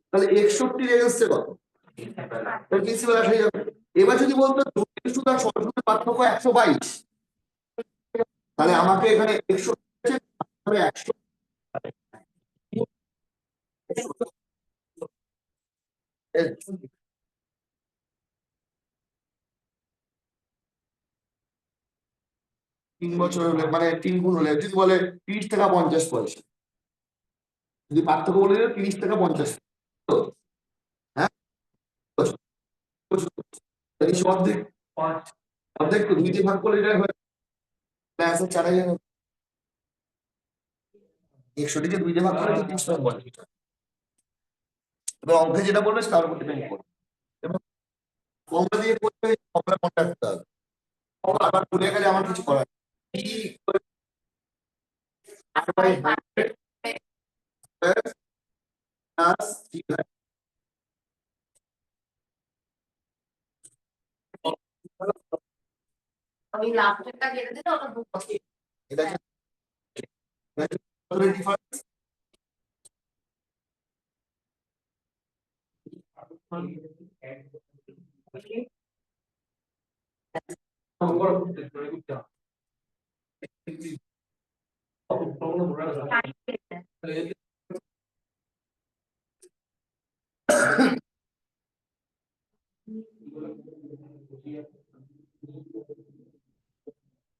তাহলে 61 এগেন্সটে কত? তাহলে প্রিন্সিপাল হয়ে যাবে। এবার যদি বলতো জটিল সুদ আর সরল সুদের পার্থক্য 122, তাহলে আমাকে এখানে 61 100 3 বছর হলে মানে 3 গুণ হলে যদি বলে 30 টাকা 50 পয়সা, যদি পার্থক্য বলে দিল 30 টাকা 50, তো হ্যাঁ তাহলে সব অর্ধেক, 5 অর্ধেক তো 2 দিয়ে ভাগ করলে এটা হয় অ্যান্সার 4000। 100 টিকে 2 দিয়ে ভাগ করলে 30 টাকা 50 টাকা। এবার অঙ্কে যেটা বলবে তার উপর ডিপেন্ড করবে, এবং ফর্মুলা দিয়ে করতে ফর্মুলা মনে রাখতে হবে, আবার ভুলে গেলে আমার কিছু করার নেই। স্কোয়ার প্লাস 3 আমি লাস্টেরটা কেটে দিলে ওটা 2 বছর এটা ডিফারেন্স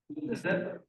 Yes, sir.